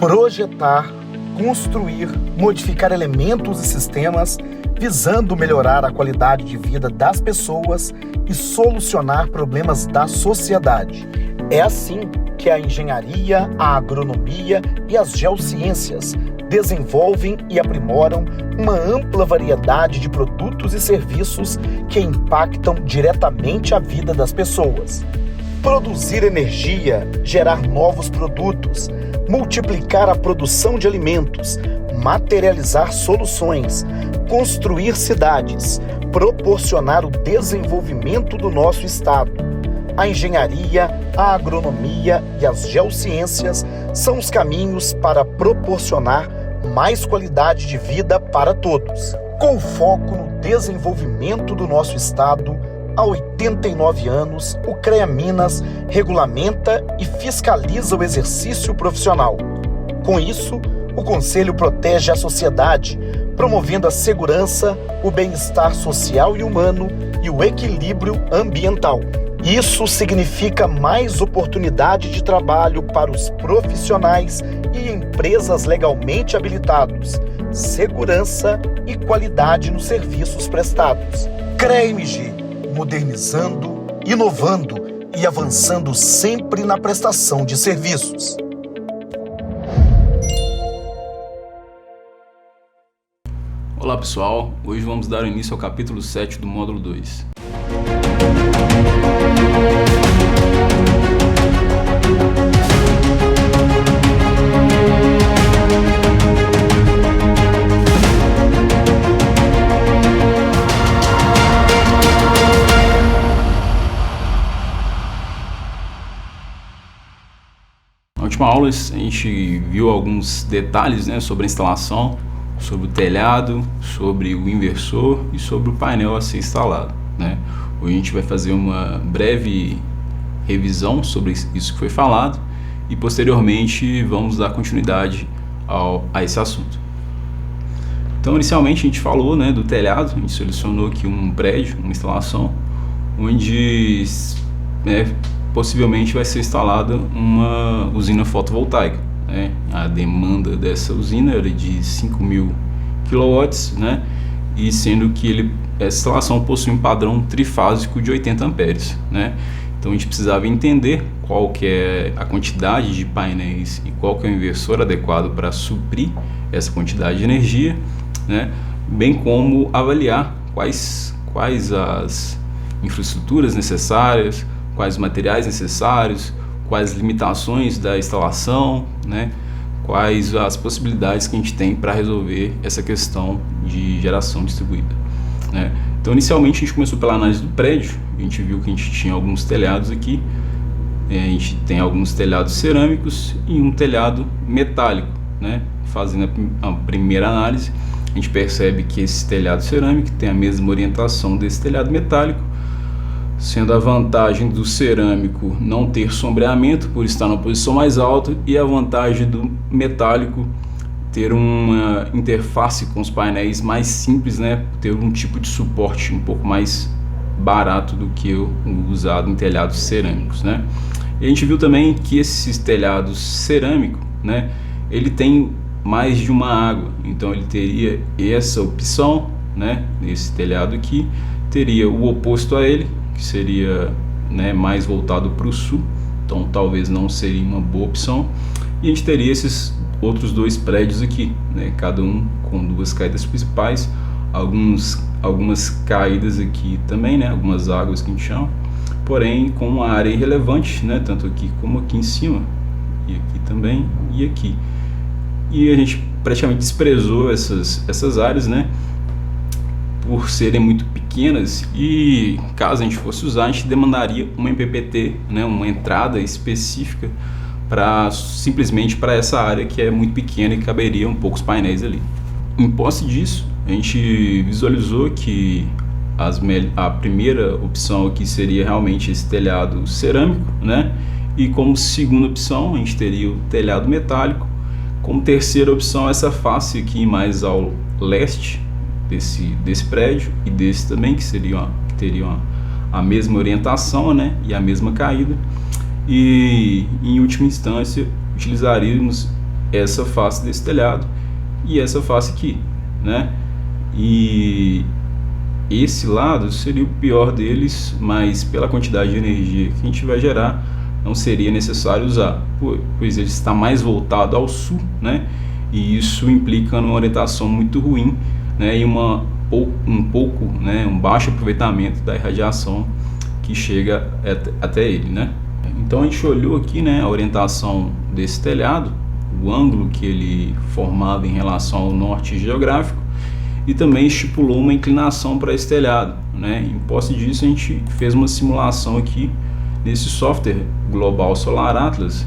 projetar, construir, modificar elementos e sistemas visando melhorar a qualidade de vida das pessoas e solucionar problemas da sociedade. É assim que a engenharia, a agronomia e as geociências desenvolvem e aprimoram uma ampla variedade de produtos e serviços que impactam diretamente a vida das pessoas. Produzir energia, gerar novos produtos, multiplicar a produção de alimentos, materializar soluções, construir cidades, proporcionar o desenvolvimento do nosso estado. A engenharia, a agronomia e as geociências são os caminhos para proporcionar mais qualidade de vida para todos. Com foco no desenvolvimento do nosso estado, há 89 anos, o CREA Minas regulamenta e fiscaliza o exercício profissional. Com isso, o Conselho protege a sociedade, promovendo a segurança, o bem-estar social e humano e o equilíbrio ambiental. Isso significa mais oportunidade de trabalho para os profissionais e empresas legalmente habilitados, segurança e qualidade nos serviços prestados. CREA-MG, modernizando, inovando e avançando sempre na prestação de serviços. Olá pessoal, hoje vamos dar início ao capítulo 7 do módulo 2. Na última aula a gente viu alguns detalhes, sobre a instalação, sobre o telhado, sobre o inversor e sobre o painel a ser instalado. Hoje a gente vai fazer uma breve revisão sobre isso que foi falado e posteriormente vamos dar continuidade a esse assunto. Então, inicialmente a gente falou do telhado, a gente selecionou aqui um prédio, uma instalação, onde possivelmente vai ser instalada uma usina fotovoltaica. A demanda dessa usina era de 5.000 kW, e sendo que essa instalação possui um padrão trifásico de 80 amperes. Então a gente precisava entender qual que é a quantidade de painéis e qual que é o inversor adequado para suprir essa quantidade de energia, bem como avaliar quais as infraestruturas necessárias, quais os materiais necessários, quais as limitações da instalação, quais as possibilidades que a gente tem para resolver essa questão de geração distribuída. Então, inicialmente, a gente começou pela análise do prédio, a gente viu que a gente tinha alguns telhados aqui, a gente tem alguns telhados cerâmicos e um telhado metálico. Fazendo a primeira análise, a gente percebe que esse telhado cerâmico tem a mesma orientação desse telhado metálico, sendo a vantagem do cerâmico não ter sombreamento por estar na posição mais alta e a vantagem do metálico ter uma interface com os painéis mais simples, ter um tipo de suporte um pouco mais barato do que o usado em telhados cerâmicos. E a gente viu também que esses telhados cerâmicos, ele tem mais de uma água, então ele teria essa opção, esse telhado aqui, teria o oposto a ele, que seria mais voltado para o sul, então talvez não seria uma boa opção, e a gente teria esses outros dois prédios aqui, cada um com duas caídas principais, algumas caídas aqui também, algumas águas que a gente chama, porém com uma área irrelevante, tanto aqui como aqui em cima, e aqui também, e aqui, e a gente praticamente desprezou essas áreas, por serem muito pequenas, e caso a gente fosse usar, a gente demandaria uma MPPT, uma entrada específica simplesmente para essa área que é muito pequena e caberiam poucos painéis ali. Em posse disso, a gente visualizou que a primeira opção aqui seria realmente esse telhado cerâmico, e como segunda opção a gente teria o telhado metálico, como terceira opção essa face aqui mais ao leste desse prédio e desse também, que teriam a mesma orientação, e a mesma caída, e em última instância utilizaríamos essa face desse telhado e essa face aqui, né? E esse lado seria o pior deles, mas pela quantidade de energia que a gente vai gerar, não seria necessário usar, pois ele está mais voltado ao sul, né? E isso implica numa orientação muito ruim, né? E um baixo aproveitamento da irradiação que chega até ele, né? Então a gente olhou aqui, né, a orientação desse telhado, o ângulo que ele formava em relação ao norte geográfico, e também estipulou uma inclinação para esse telhado, né? Em posse disso, a gente fez uma simulação aqui nesse software Global Solar Atlas,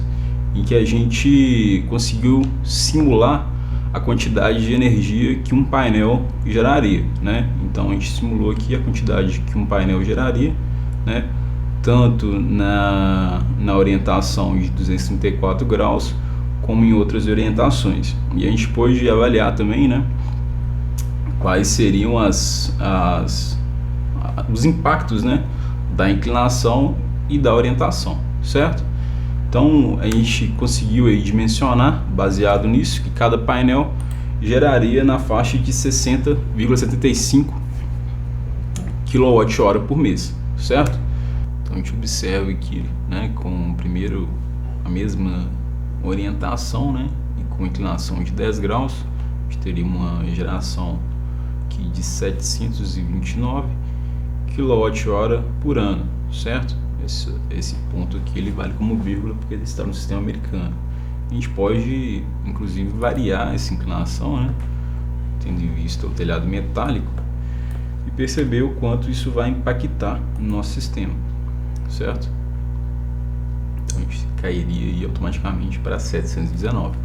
em que a gente conseguiu simular a quantidade de energia que um painel geraria, né? Então a gente simulou aqui a quantidade que um painel geraria, né? Tanto na orientação de 234 graus, como em outras orientações. E a gente pôde avaliar também, né, quais seriam os impactos, né, da inclinação e da orientação, certo? Então a gente conseguiu aí dimensionar, baseado nisso, que cada painel geraria na faixa de 60,75 kWh por mês, certo? Então a gente observa aqui, né, com primeiro a mesma orientação, né, e com inclinação de 10 graus, a gente teria uma geração aqui de 729 kWh por ano, certo? Esse ponto aqui ele vale como vírgula porque ele está no sistema americano. A gente pode inclusive variar essa inclinação, né, tendo em vista o telhado metálico, e perceber o quanto isso vai impactar no nosso sistema, certo? Então a gente cairia aí automaticamente para 719.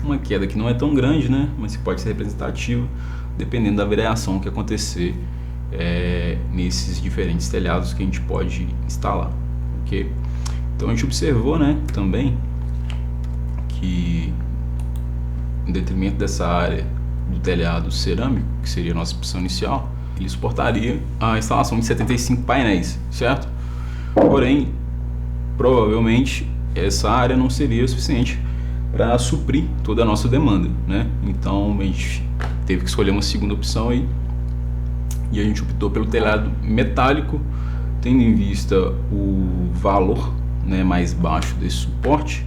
Uma queda que não é tão grande, né, mas que pode ser representativa dependendo da variação que acontecer nesses diferentes telhados que a gente pode instalar, ok? Então a gente observou, né, também que em detrimento dessa área do telhado cerâmico, que seria a nossa opção inicial, ele suportaria a instalação de 75 painéis, certo? Porém, provavelmente essa área não seria suficiente para suprir toda a nossa demanda, né? Então a gente teve que escolher uma segunda opção aí, e a gente optou pelo telhado metálico, tendo em vista o valor, né, mais baixo desse suporte,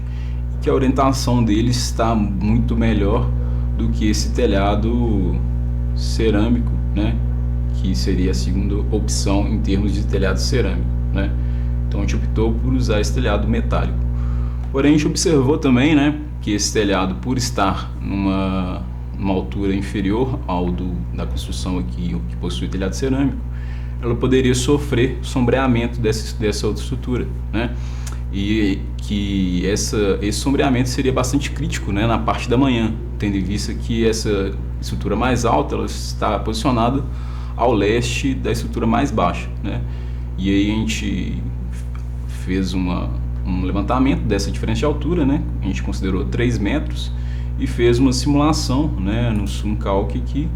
e que a orientação dele está muito melhor do que esse telhado cerâmico, né, que seria a segunda opção em termos de telhado cerâmico, né? Então a gente optou por usar esse telhado metálico. Porém a gente observou também, né, que esse telhado, por estar numa altura inferior ao da construção aqui que possui telhado cerâmico, ela poderia sofrer sombreamento dessa outra estrutura, né? E que esse sombreamento seria bastante crítico, né, na parte da manhã, tendo em vista que essa estrutura mais alta ela está posicionada ao leste da estrutura mais baixa, né? E aí a gente fez um levantamento dessa diferença de altura, né? A gente considerou 3 metros e fez uma simulação, né, no SumCalc aqui,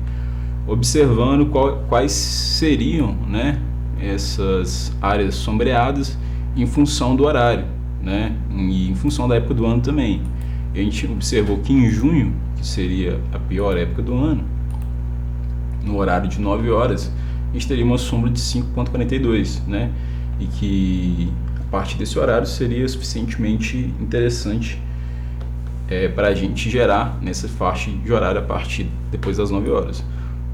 observando quais seriam, né, essas áreas sombreadas em função do horário, né, e em função da época do ano também. E a gente observou que em junho, que seria a pior época do ano, no horário de 9 horas, a gente teria uma sombra de 5,42, né, e que a partir desse horário seria suficientemente interessante para a gente gerar nessa faixa de horário a partir depois das 9 horas.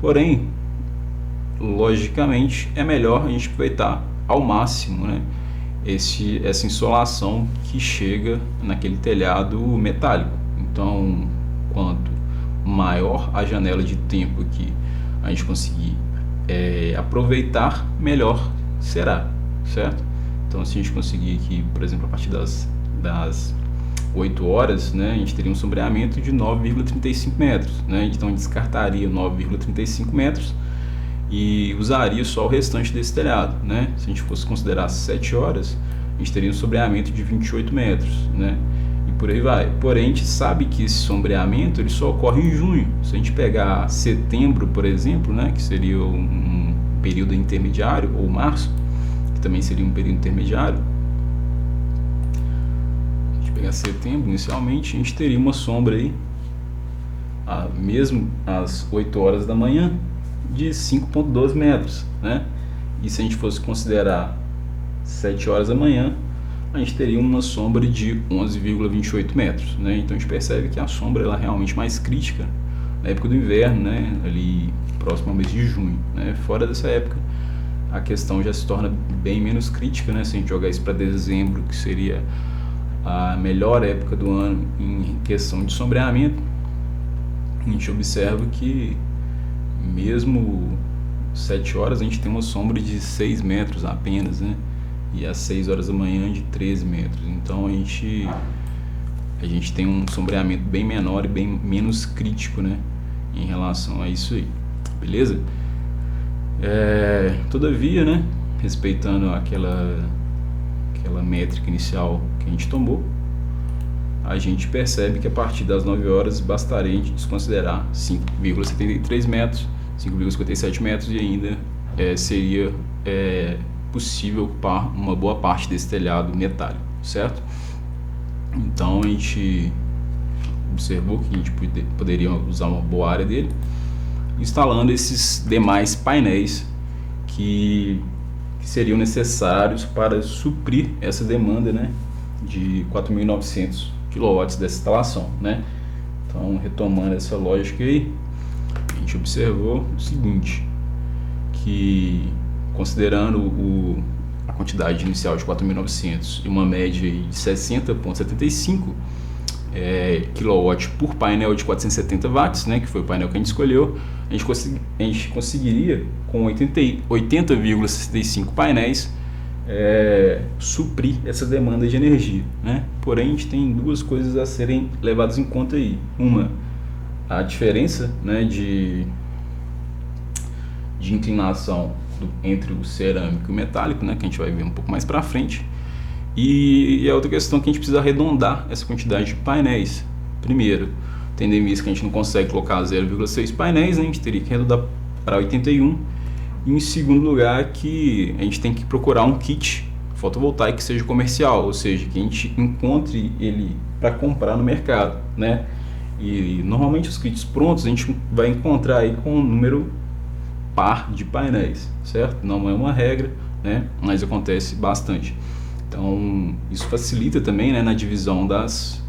Porém, logicamente, é melhor a gente aproveitar ao máximo, né, essa insolação que chega naquele telhado metálico. Então, quanto maior a janela de tempo que a gente conseguir aproveitar, melhor será, certo? Então, se a gente conseguir aqui, por exemplo, a partir das 8 horas, né, a gente teria um sombreamento de 9,35 metros, né? Então descartaria 9,35 metros e usaria só o restante desse telhado, né? Se a gente fosse considerar 7 horas, a gente teria um sombreamento de 28 metros, né? E por aí vai. Porém, a gente sabe que esse sombreamento ele só ocorre em junho. Se a gente pegar setembro, por exemplo, né, que seria um período intermediário, ou março, que também seria um período intermediário, pegar setembro, inicialmente, a gente teria uma sombra aí, mesmo às 8 horas da manhã, de 5,12 metros, né? E se a gente fosse considerar 7 horas da manhã, a gente teria uma sombra de 11,28 metros, né? Então a gente percebe que a sombra ela é realmente mais crítica na época do inverno, né? Ali próximo ao mês de junho, né? Fora dessa época, a questão já se torna bem menos crítica, né? Se a gente jogar isso para dezembro, que seria a melhor época do ano em questão de sombreamento, a gente observa que mesmo 7 horas a gente tem uma sombra de 6 metros apenas, né? E às 6 horas da manhã de 13 metros. Então a gente tem um sombreamento bem menor e bem menos crítico, né? Em relação a isso aí, beleza? Todavia, né? Respeitando aquela métrica inicial que a gente tomou, a gente percebe que a partir das 9 horas bastaria a gente desconsiderar 5,73 metros, 5,57 metros e ainda seria possível ocupar uma boa parte desse telhado metálico, certo? Então a gente observou que a gente poderia usar uma boa área dele, instalando esses demais painéis que seriam necessários para suprir essa demanda, né, de 4.900 kW dessa instalação, né? Então, retomando essa lógica aí, a gente observou o seguinte, que considerando a quantidade inicial de 4.900 e uma média de 60,75 kW por painel de 470 watts, né, que foi o painel que a gente escolheu, a gente conseguiria com 80,65 painéis suprir essa demanda de energia, né? Porém, a gente tem duas coisas a serem levadas em conta aí. Uma, a diferença, né, de inclinação entre o cerâmico e o metálico, né, que a gente vai ver um pouco mais para frente. E a outra questão é que a gente precisa arredondar essa quantidade de painéis. Primeiro, tendo em vista que a gente não consegue colocar 0,6 painéis, né, a gente teria que arredondar para 81. E em segundo lugar, que a gente tem que procurar um kit fotovoltaico que seja comercial, ou seja, que a gente encontre ele para comprar no mercado, né? E normalmente os kits prontos a gente vai encontrar aí com um número par de painéis, certo? Não é uma regra, né? Mas acontece bastante. Então isso facilita também, né, na divisão das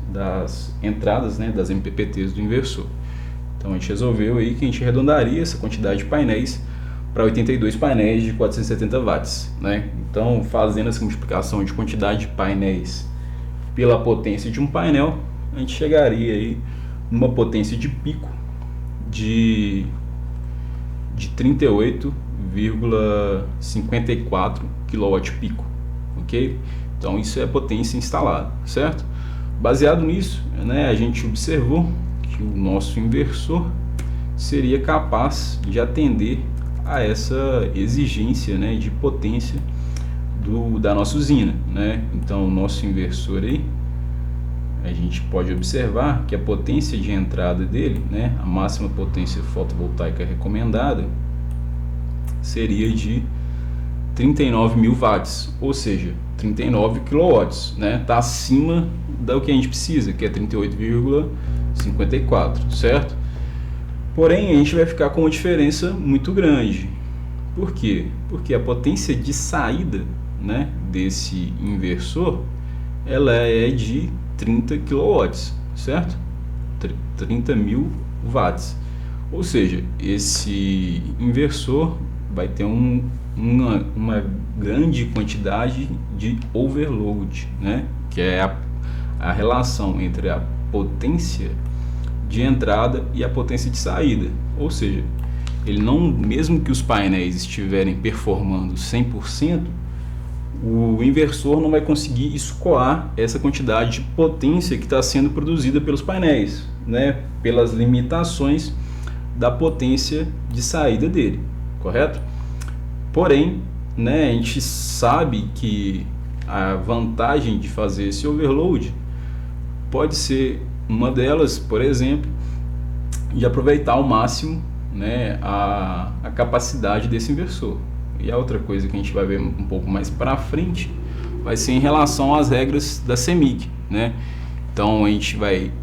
entradas, né, das MPPTs do inversor. Então a gente resolveu aí que a gente arredondaria essa quantidade de painéis para 82 painéis de 470 watts, né? Então, fazendo essa multiplicação de quantidade de painéis pela potência de um painel, a gente chegaria aí numa potência de pico de 38,54 kW pico, ok? Então isso é a potência instalada, certo? Baseado nisso, né, a gente observou que o nosso inversor seria capaz de atender a essa exigência, né, de potência da nossa usina, né? Então o nosso inversor aí, a gente pode observar que a potência de entrada dele, né, a máxima potência fotovoltaica recomendada seria de 39.000 watts, ou seja, 39 kW, né? Tá acima do que a gente precisa, que é 38,54, certo? Porém, a gente vai ficar com uma diferença muito grande. Por quê? Porque a potência de saída, né, desse inversor, ela é de 30 kW, certo? 30.000 watts. Ou seja, esse inversor vai ter uma grande quantidade de overload, né? Que é a relação entre a potência de entrada e a potência de saída. Ou seja, ele não, mesmo que os painéis estiverem performando 100%, o inversor não vai conseguir escoar essa quantidade de potência que está sendo produzida pelos painéis, né? Pelas limitações da potência de saída dele, correto? Porém, né, a gente sabe que a vantagem de fazer esse overload pode ser uma delas, por exemplo, de aproveitar ao máximo, né, a capacidade desse inversor. E a outra coisa que a gente vai ver um pouco mais para frente vai ser em relação às regras da CEMIG, né? Então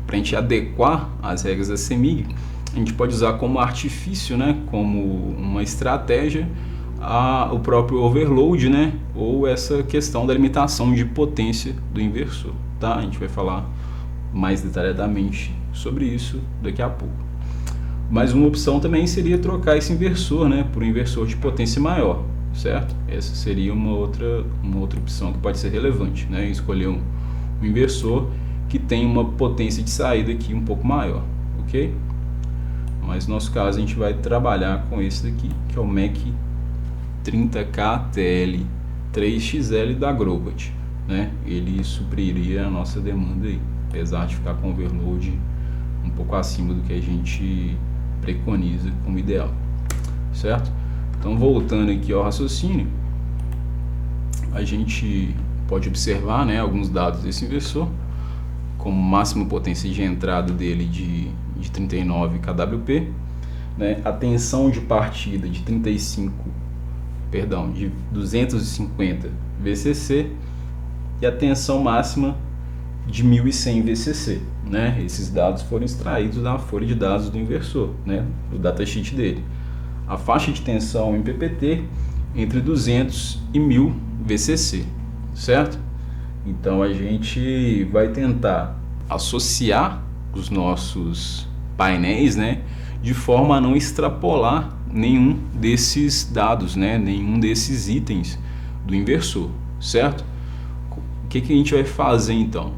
para a gente adequar as regras da CEMIG, a gente pode usar como artifício, né, como uma estratégia, o próprio overload, né, ou essa questão da limitação de potência do inversor, tá? A gente vai falar mais detalhadamente sobre isso daqui a pouco. Mas uma opção também seria trocar esse inversor, né, por um inversor de potência maior, certo? Essa seria uma outra opção que pode ser relevante, né? Escolher um inversor que tem uma potência de saída aqui um pouco maior, ok? Mas no nosso caso a gente vai trabalhar com esse daqui, que é o MEC 30K TL 3XL da Grobat, né? Ele supriria a nossa demanda aí, apesar de ficar com overload um pouco acima do que a gente preconiza como ideal, certo? Então, voltando aqui ao raciocínio, a gente pode observar, né, alguns dados desse inversor, como máxima potência de entrada dele de 39 kWp, né, a tensão de partida de 250 VCC e a tensão máxima de 1100 VCC, né? Esses dados foram extraídos da folha de dados do inversor, né, do datasheet dele. A faixa de tensão em PPT entre 200 e 1000 VCC, certo? Então a gente vai tentar associar os nossos painéis, né, de forma a não extrapolar nenhum desses dados, né, nenhum desses itens do inversor, certo? O que a gente vai fazer então?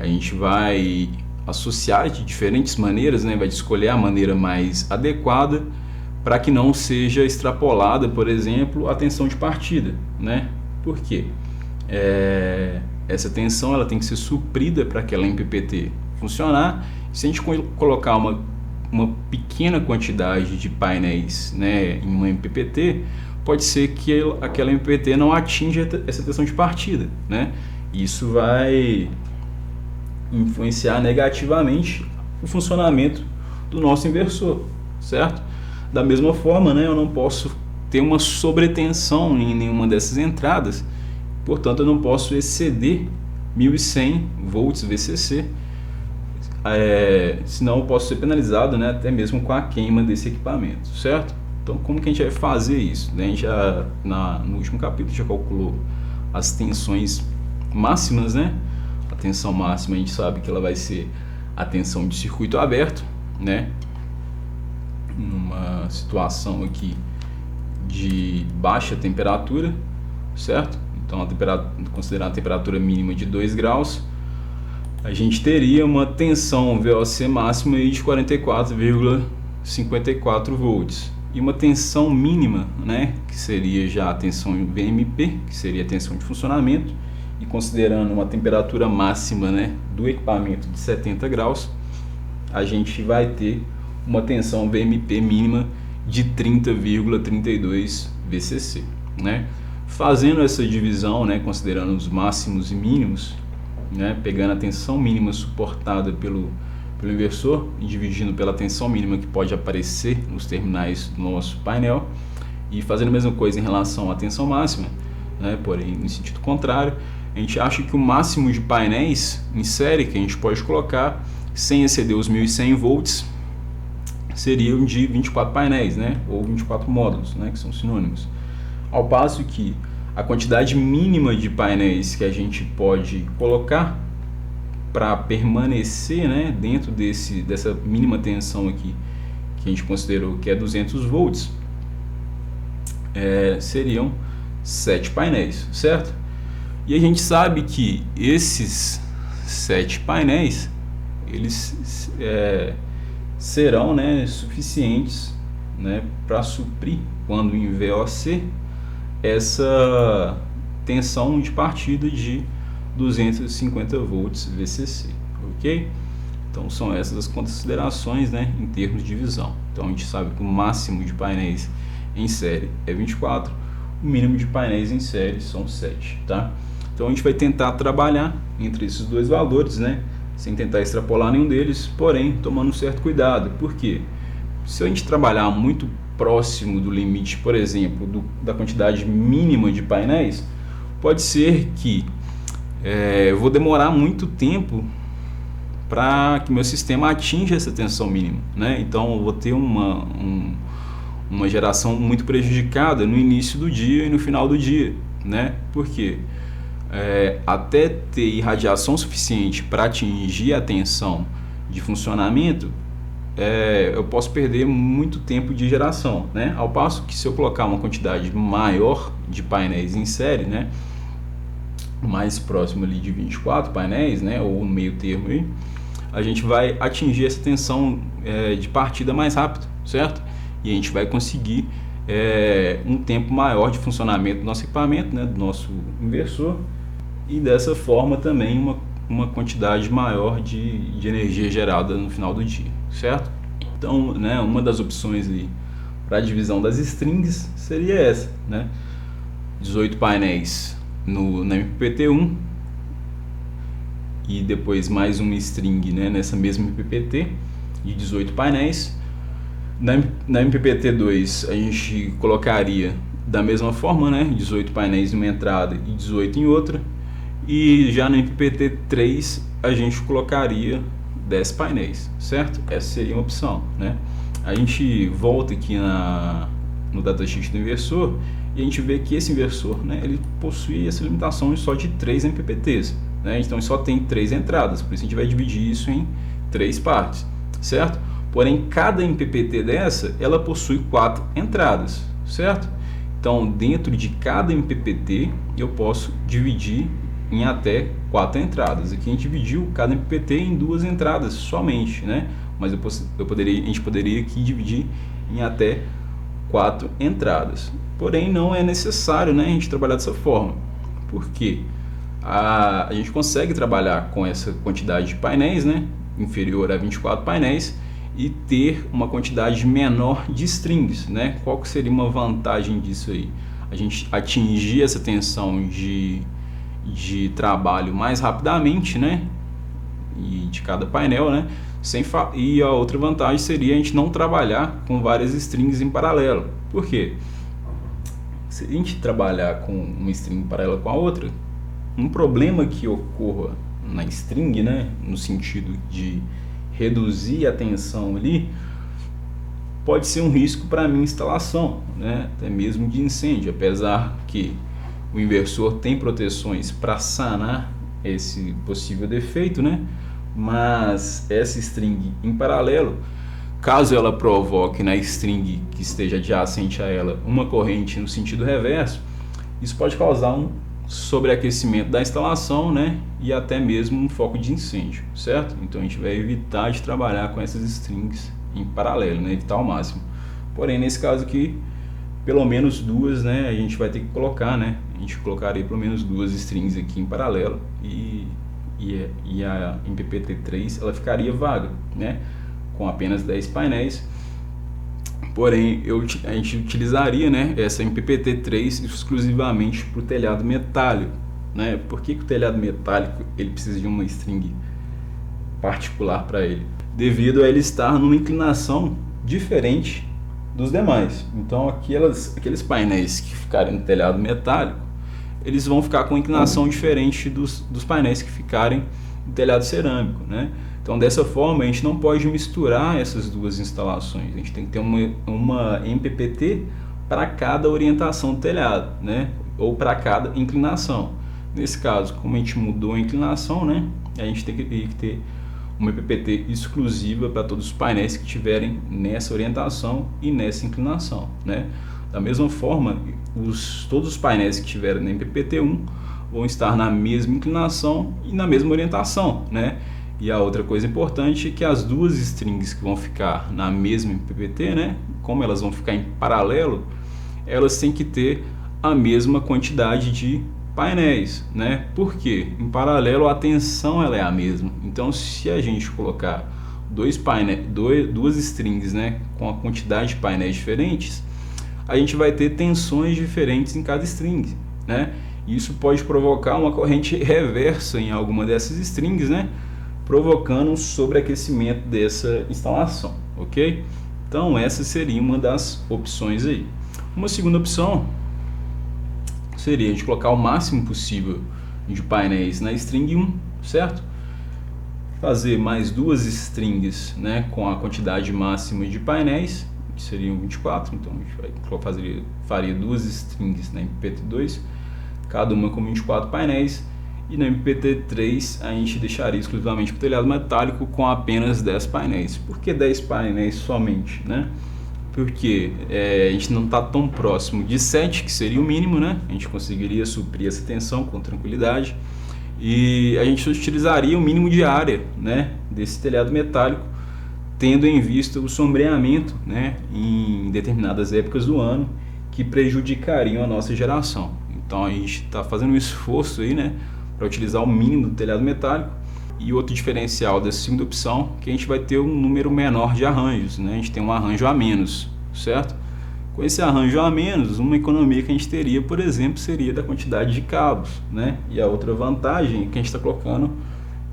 A gente vai associar de diferentes maneiras, né? Vai escolher a maneira mais adequada para que não seja extrapolada, por exemplo, a tensão de partida, né? Por quê? Essa tensão ela tem que ser suprida para aquela MPPT funcionar. Se a gente colocar uma pequena quantidade de painéis, né, em uma MPPT, pode ser que aquela MPPT não atinja essa tensão de partida, né? Isso vai influenciar negativamente o funcionamento do nosso inversor, certo? Da mesma forma, né, eu não posso ter uma sobretensão em nenhuma dessas entradas, portanto eu não posso exceder 1100 volts VCC, senão eu posso ser penalizado, né, até mesmo com a queima desse equipamento, certo? Então como que a gente vai fazer isso? A gente no último capítulo já calculou as tensões máximas, né? A tensão máxima a gente sabe que ela vai ser a tensão de circuito aberto, né? Numa situação aqui de baixa temperatura, certo? Então, considerando a temperatura mínima de 2 graus, a gente teria uma tensão VOC máxima aí de 44,54 volts. E uma tensão mínima, né, que seria já a tensão VMP, que seria a tensão de funcionamento, e considerando uma temperatura máxima, né, do equipamento de 70 graus, a gente vai ter uma tensão VMP mínima de 30,32 VCC, né? Fazendo essa divisão, né, considerando os máximos e mínimos, né, pegando a tensão mínima suportada pelo inversor e dividindo pela tensão mínima que pode aparecer nos terminais do nosso painel, e fazendo a mesma coisa em relação à tensão máxima, né, porém no sentido contrário, a gente acha que o máximo de painéis em série que a gente pode colocar sem exceder os 1100 volts seriam de 24 painéis, né, ou 24 módulos, né, que são sinônimos. Ao passo que a quantidade mínima de painéis que a gente pode colocar para permanecer, né, dentro dessa mínima tensão aqui, que a gente considerou que é 200 volts, seriam 7 painéis, certo? E a gente sabe que esses 7 painéis, eles serão, né, suficientes, né, para suprir, quando em VOC, essa tensão de partida de 250 volts VCC, ok? Então são essas as considerações, né, em termos de divisão. Então a gente sabe que o máximo de painéis em série é 24, o mínimo de painéis em série são 7, tá? Então a gente vai tentar trabalhar entre esses dois valores, né, sem tentar extrapolar nenhum deles, porém tomando um certo cuidado. Por quê? Se a gente trabalhar muito próximo do limite, por exemplo, da quantidade mínima de painéis, pode ser que eu vou demorar muito tempo para que meu sistema atinja essa tensão mínima, né? Então eu vou ter uma geração muito prejudicada no início do dia e no final do dia, né? Por quê? Até ter irradiação suficiente para atingir a tensão de funcionamento, eu posso perder muito tempo de geração, né? Ao passo que se eu colocar uma quantidade maior de painéis em série, né? Mais próximo ali de 24 painéis, né? Ou no meio termo aí, a gente vai atingir essa tensão de partida mais rápido, certo? E a gente vai conseguir um tempo maior de funcionamento do nosso equipamento, né? Do nosso inversor, e dessa forma também uma quantidade maior de energia gerada no final do dia, certo? Então, né, uma das opções para a divisão das strings seria essa, né? 18 painéis na MPPT1 e depois mais uma string, né, nessa mesma MPPT de 18 painéis. Na MPPT2 a gente colocaria da mesma forma, né, 18 painéis em uma entrada e 18 em outra. E já no MPPT3 a gente colocaria 10 painéis, certo? Essa seria uma opção, né? A gente volta aqui no datasheet do inversor e a gente vê que esse inversor, né, ele possui essa limitação só de 3 MPPTs, né? Então só tem 3 entradas, por isso a gente vai dividir isso em 3 partes, certo? Porém, cada MPPT dessa, ela possui 4 entradas, certo? Então, dentro de cada MPPT, eu posso dividir em até 4 entradas. Aqui a gente dividiu cada MPPT em 2 entradas somente, né? Mas a gente poderia aqui dividir em até 4 entradas. Porém, não é necessário, né, a gente trabalhar dessa forma. Por quê? A gente consegue trabalhar com essa quantidade de painéis, né, inferior a 24 painéis, e ter uma quantidade menor de strings, né? Qual que seria uma vantagem disso aí? A gente atingir essa tensão de trabalho mais rapidamente, né? E de cada painel, né? E a outra vantagem seria a gente não trabalhar com várias strings em paralelo. Por quê? Se a gente trabalhar com uma string paralela com a outra, um problema que ocorra na string, né? No sentido de reduzir a tensão ali, pode ser um risco para a minha instalação, né? Até mesmo de incêndio, apesar que o inversor tem proteções para sanar esse possível defeito, né? Mas essa string em paralelo, caso ela provoque na string que esteja adjacente a ela uma corrente no sentido reverso, isso pode causar um sobreaquecimento da instalação, né? E até mesmo um foco de incêndio, certo? Então a gente vai evitar de trabalhar com essas strings em paralelo, né? Evitar ao máximo. Porém, nesse caso aqui, pelo menos 2, né? A gente vai ter que colocar, né? A gente colocaria pelo menos 2 strings aqui em paralelo e a MPPT3 ela ficaria vaga, né? Com apenas 10 painéis. Porém, a gente utilizaria, né, essa MPPT3 exclusivamente para o telhado metálico, né? Por que o telhado metálico ele precisa de uma string particular para ele? Devido a ele estar numa inclinação diferente dos demais. Então, aqueles painéis que ficarem no telhado metálico, eles vão ficar com inclinação diferente dos painéis que ficarem no telhado cerâmico, né? Então, dessa forma, a gente não pode misturar essas duas instalações. A gente tem que ter uma MPPT para cada orientação do telhado, né? Ou para cada inclinação. Nesse caso, como a gente mudou a inclinação, né? A gente tem que ter uma MPPT exclusiva para todos os painéis que tiverem nessa orientação e nessa inclinação, né? Da mesma forma, todos os painéis que tiverem na MPPT1 vão estar na mesma inclinação e na mesma orientação, né? E a outra coisa importante é que as duas strings que vão ficar na mesma MPPT, né, como elas vão ficar em paralelo, elas têm que ter a mesma quantidade de painéis, né? Por quê? Em paralelo a tensão ela é a mesma. Então, se a gente colocar duas strings, né, com a quantidade de painéis diferentes, a gente vai ter tensões diferentes em cada string, né? Isso pode provocar uma corrente reversa em alguma dessas strings, né, provocando um sobreaquecimento dessa instalação, ok? Então essa seria uma das opções aí. Uma segunda opção seria a gente colocar o máximo possível de painéis na string 1, certo? Fazer mais 2 strings, né, com a quantidade máxima de painéis, que seriam 24, então a gente faria 2 strings na MPPT2, cada uma com 24 painéis, e na MPPT3 a gente deixaria exclusivamente para o telhado metálico com apenas 10 painéis. Por que 10 painéis somente, né? Porque a gente não está tão próximo de 7, que seria o mínimo, né? A gente conseguiria suprir essa tensão com tranquilidade, e a gente utilizaria o mínimo de área, né, desse telhado metálico, tendo em vista o sombreamento, né, em determinadas épocas do ano que prejudicariam a nossa geração. Então a gente está fazendo um esforço aí, né, para utilizar o mínimo do telhado metálico. E outro diferencial dessa segunda opção é que a gente vai ter um número menor de arranjos, né? A gente tem um arranjo a menos, certo? Com esse arranjo a menos, uma economia que a gente teria, por exemplo, seria da quantidade de cabos, né? E a outra vantagem é que a gente está colocando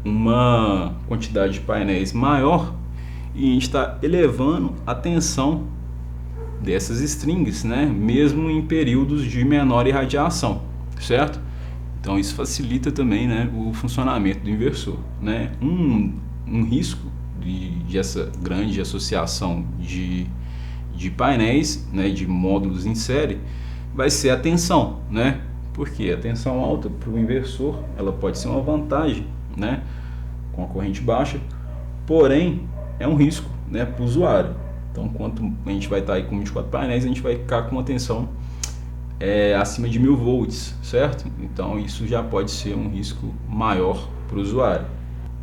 uma quantidade de painéis maior e a gente está elevando a tensão dessas strings, né? Mesmo em períodos de menor irradiação, certo? Então isso facilita também, né, o funcionamento do inversor, né? Um risco de essa grande associação de painéis, né, de módulos em série, vai ser a tensão, né? Porque a tensão alta para o inversor ela pode ser uma vantagem, né, com a corrente baixa, porém é um risco, né, para o usuário. Então, quanto a gente vai estar aí com 24 painéis, a gente vai ficar com uma tensão acima de 1000 volts, certo? Então isso já pode ser um risco maior para o usuário.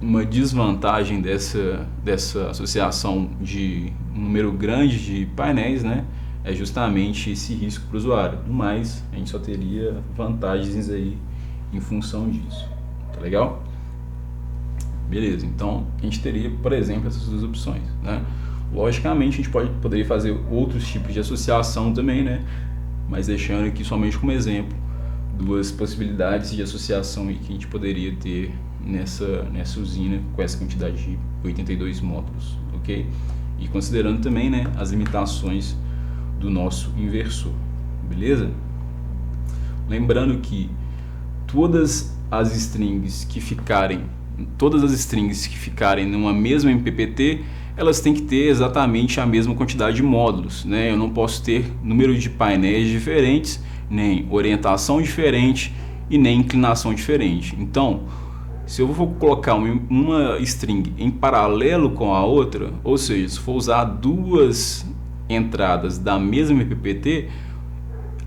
Uma desvantagem dessa associação de um número grande de painéis, né, é justamente esse risco para o usuário. No mais, a gente só teria vantagens aí em função disso. Tá legal? Beleza, então a gente teria, por exemplo, essas duas opções, né? Logicamente a gente poderia fazer outros tipos de associação também, né? Mas deixando aqui somente como exemplo duas possibilidades de associação que a gente poderia ter nessa usina com essa quantidade de 82 módulos, ok? E considerando também, né, as limitações do nosso inversor, beleza? Lembrando que todas as strings que ficarem numa mesma MPPT, elas têm que ter exatamente a mesma quantidade de módulos, né? Eu não posso ter número de painéis diferentes, nem orientação diferente e nem inclinação diferente. Então, se eu for colocar uma string em paralelo com a outra, ou seja, se for usar duas entradas da mesma MPPT,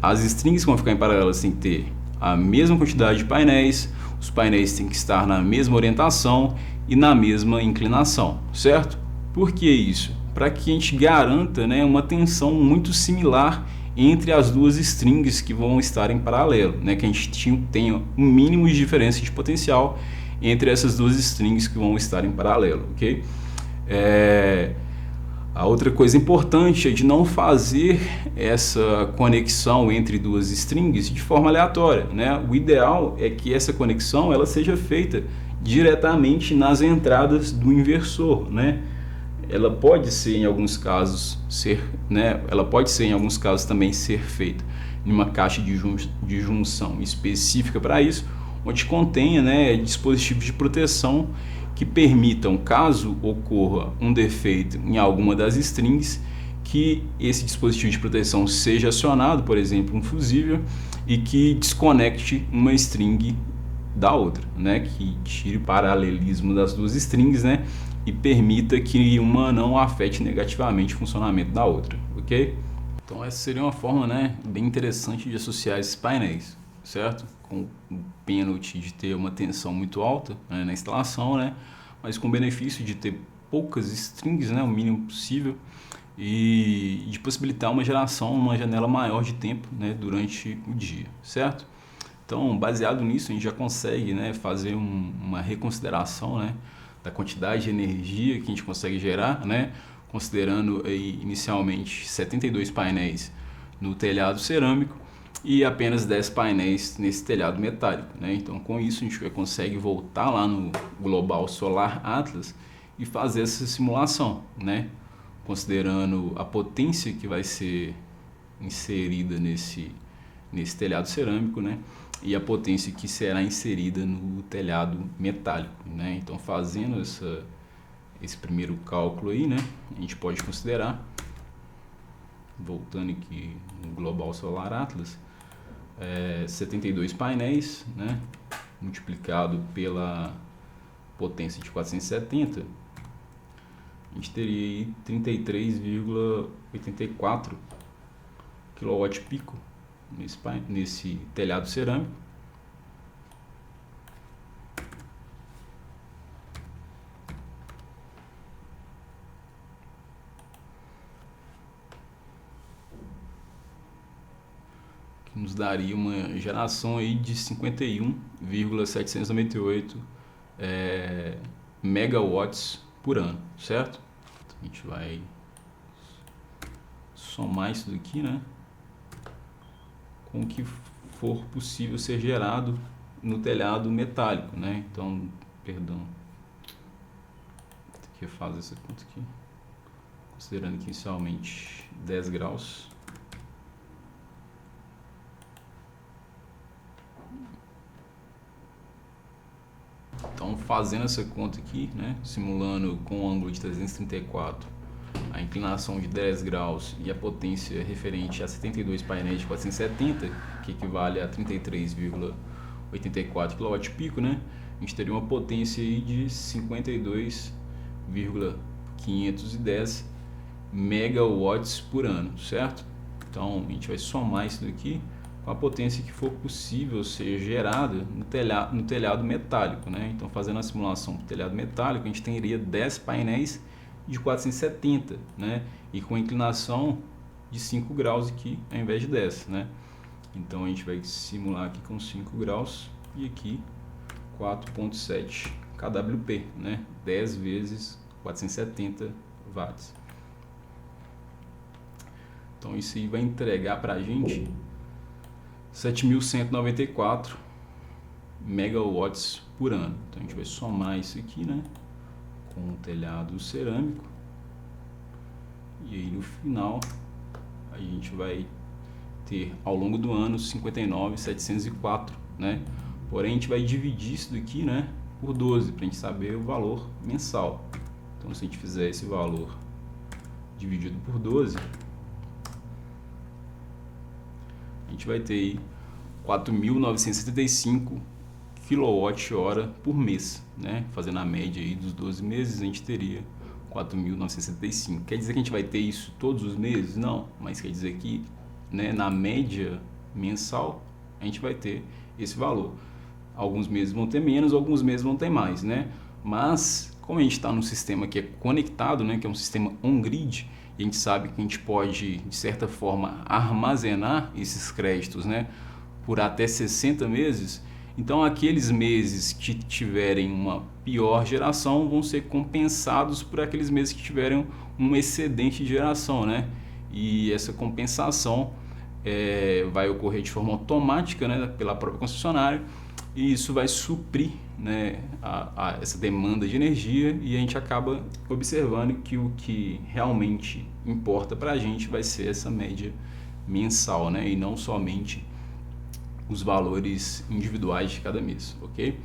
as strings que vão ficar em paralelo têm que ter a mesma quantidade de painéis, os painéis têm que estar na mesma orientação e na mesma inclinação, certo? Por que isso? Para que a gente garanta, né, uma tensão muito similar entre as duas strings que vão estar em paralelo, né, que a gente tenha um mínimo de diferença de potencial entre essas duas strings que vão estar em paralelo, ok? A outra coisa importante é de não fazer essa conexão entre duas strings de forma aleatória, né? O ideal é que essa conexão ela seja feita diretamente nas entradas do inversor, né? Ela pode ser em alguns casos também ser feita em uma caixa de junção específica para isso, onde contenha, né, dispositivos de proteção que permitam, caso ocorra um defeito em alguma das strings, que esse dispositivo de proteção seja acionado, por exemplo, um fusível, e que desconecte uma string da outra, né, que tire o paralelismo das duas strings, né, e permita que uma não afete negativamente o funcionamento da outra, ok? Então essa seria uma forma, né, bem interessante de associar esses painéis, certo? Com o pênalti de ter uma tensão muito alta, né, na instalação, né, mas com o benefício de ter poucas strings, né, o mínimo possível, e de possibilitar uma janela maior de tempo, né, durante o dia, certo? Então, baseado nisso, a gente já consegue, né, fazer uma reconsideração, né, da quantidade de energia que a gente consegue gerar, né, considerando aí, inicialmente 72 painéis no telhado cerâmico e apenas 10 painéis nesse telhado metálico, né? Então, com isso a gente consegue voltar lá no Global Solar Atlas e fazer essa simulação, né, considerando a potência que vai ser inserida nesse telhado cerâmico, né, e a potência que será inserida no telhado metálico, né? Então, fazendo esse primeiro cálculo aí, né, a gente pode considerar, voltando aqui no Global Solar Atlas, 72 painéis, né, multiplicado pela potência de 470, a gente teria aí 33,84 kW-pico nesse telhado cerâmico. Que nos daria uma geração aí de 51,798 megawatts por ano, certo? Então a gente vai somar isso daqui, né, com o que for possível ser gerado no telhado metálico, né? Então, perdão, tem que fazer essa conta aqui, considerando que inicialmente 10 graus. Então, fazendo essa conta aqui, né, simulando com o ângulo de 334, a inclinação de 10 graus e a potência referente a 72 painéis de 470, que equivale a 33,84 kW-pico, né, a gente teria uma potência aí de 52,510 megawatts por ano, certo? Então, a gente vai somar isso daqui com a potência que for possível ser gerada no telhado metálico, né? Então, fazendo a simulação do telhado metálico, a gente teria 10 painéis de 470, né? E com inclinação de 5 graus aqui ao invés de 10, né? Então, a gente vai simular aqui com 5 graus e aqui 4,7 kWp, né? 10 vezes 470 watts. Então, isso aí vai entregar para a gente 7.194 megawatts por ano. Então a gente vai somar isso aqui, né, com o telhado cerâmico, e aí no final a gente vai ter ao longo do ano 59.704, né? Porém a gente vai dividir isso daqui, né, por 12 para a gente saber o valor mensal. Então se a gente fizer esse valor dividido por 12, a gente vai ter aí 4.975 kWh por mês, né? Fazendo a média aí dos 12 meses, a gente teria 4.975. Quer dizer que a gente vai ter isso todos os meses? Não, mas quer dizer que, né, na média mensal a gente vai ter esse valor. Alguns meses vão ter menos, alguns meses vão ter mais, né? Mas como a gente está num sistema que é conectado, né, que é um sistema on-grid, e a gente sabe que a gente pode, de certa forma, armazenar esses créditos, né, por até 60 meses, então aqueles meses que tiverem uma pior geração vão ser compensados por aqueles meses que tiverem um excedente de geração, né? E essa compensação vai ocorrer de forma automática, né, pela própria concessionária, e isso vai suprir, né, essa demanda de energia, e a gente acaba observando que o que realmente importa para a gente vai ser essa média mensal, né, e não somente os valores individuais de cada mês, ok?